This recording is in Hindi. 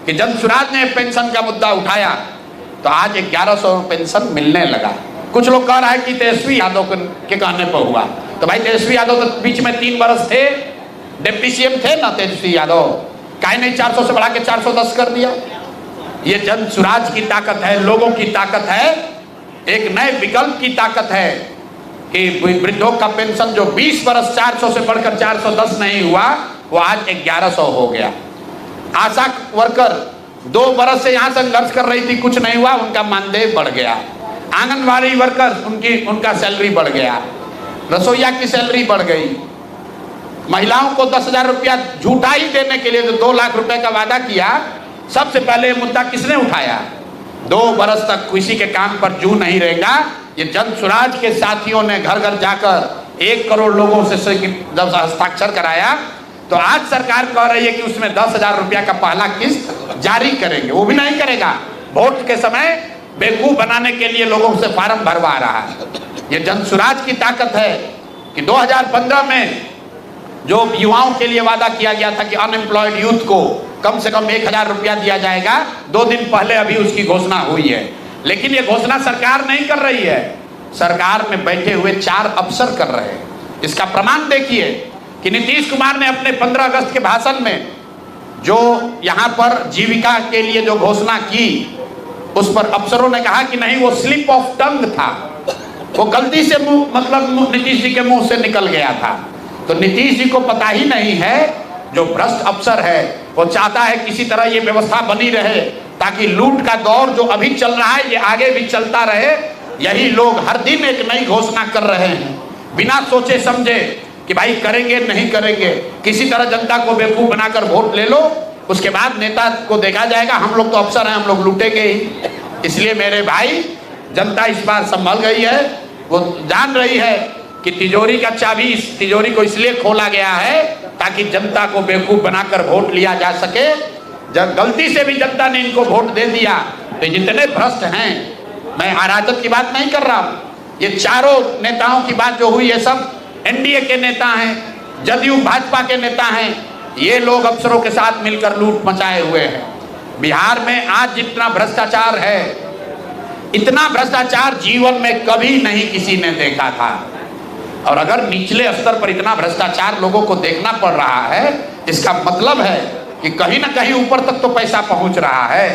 कि जब सुराज ने पेंशन का मुद्दा उठाया तो आज 1100 पेंशन मिलने लगा। कुछ लोग कह रहा है कि तेजस्वी यादव के कहने पर हुआ, तो भाई तेजस्वी यादव तो बीच में 3 बरस थे, डिप्टी सीएम थे ना तेजस्वी यादव, काहे नहीं 400 से बढ़ा के 410 कर दिया। ये जन सुराज की ताकत है, लोगों की ताकत है, एक नए विकल्प की ताकत है कि वृद्धों का पेंशन जो 20 बरस 400 से बढ़कर 410 नहीं हुआ, वो आज 1100 हो गया। आशा वर्कर 2 बरस से यहाँ संघर्ष कर रही थी, कुछ नहीं हुआ, उनका मानदेय बढ़ गया। आंगनबाड़ी वर्कर उनका सैलरी बढ़ गया, रसोईया की सैलरी बढ़ गई। महिलाओं को 10,000 रुपया झूठा ही देने के लिए जो 2 लाख रुपए का वादा किया, सबसे पहले मुद्दा किसने उठाया? 2 बरस तक किसी के काम पर जू नहीं रहेगा। ये जन सुराज के साथियों ने घर घर जाकर 1 करोड़ लोगों से जब हस्ताक्षर कराया, तो आज सरकार कह रही है कि उसमें 10,000 रुपया का पहला किस्त जारी करेंगे। वो भी नहीं करेगा, वोट के समय बेवकूफ बनाने के लिए लोगों से फार्म भरवा रहा है। ये जन सुराज की ताकत है कि 2015 में जो युवाओं के लिए वादा किया गया था कि अनएम्प्लॉयड यूथ को कम से कम 1,000 रुपया दिया जाएगा, 2 दिन पहले अभी उसकी घोषणा हुई है। लेकिन ये घोषणा सरकार नहीं कर रही है, सरकार में बैठे हुए 4 अफसर कर रहे हैं। इसका प्रमाण देखिए कि नीतीश कुमार ने अपने 15 अगस्त के भाषण में जो यहाँ पर जीविका के लिए जो घोषणा की, उस पर अफसरों ने कहा कि नहीं, वो स्लिप ऑफ टंग था, वो गलती से मतलब नीतीश जी के मुंह से निकल गया था। तो नीतीश जी को पता ही नहीं है, जो भ्रष्ट अफसर है वो चाहता है किसी तरह ये व्यवस्था बनी रहे ताकि लूट का दौर जो अभी चल रहा है ये आगे भी चलता रहे। यही लोग हर दिन एक नई घोषणा कर रहे हैं, बिना सोचे समझे कि भाई करेंगे नहीं करेंगे, किसी तरह जनता को बेवकूफ बनाकर वोट ले लो, उसके बाद नेता को देखा जाएगा। हम लोग तो अफसर हैं, हम लोग लूटेंगे ही। इसलिए मेरे भाई, जनता इस बार संभल गई है, वो जान रही है कि तिजोरी का चाबी, इस तिजोरी को इसलिए खोला गया है ताकि जनता को बेवकूफ बनाकर वोट लिया जा सके। जब गलती से भी जनता ने इनको वोट दे दिया तो जितने भ्रष्ट हैं, मैं अराजक की बात नहीं कर रहा हूं, ये चारों नेताओं की बात जो हुई है सब एनडीए के नेता हैं, जदयू भाजपा के नेता हैं, ये लोग अफसरों के साथ मिलकर लूट मचाए हुए हैं। बिहार में आज जितना भ्रष्टाचार है, इतना भ्रष्टाचार जीवन में कभी नहीं किसी ने देखा था। और अगर निचले स्तर पर इतना भ्रष्टाचार लोगों को देखना पड़ रहा है, इसका मतलब है कि कहीं ना कहीं ऊपर तक तो पैसा पहुंच रहा है।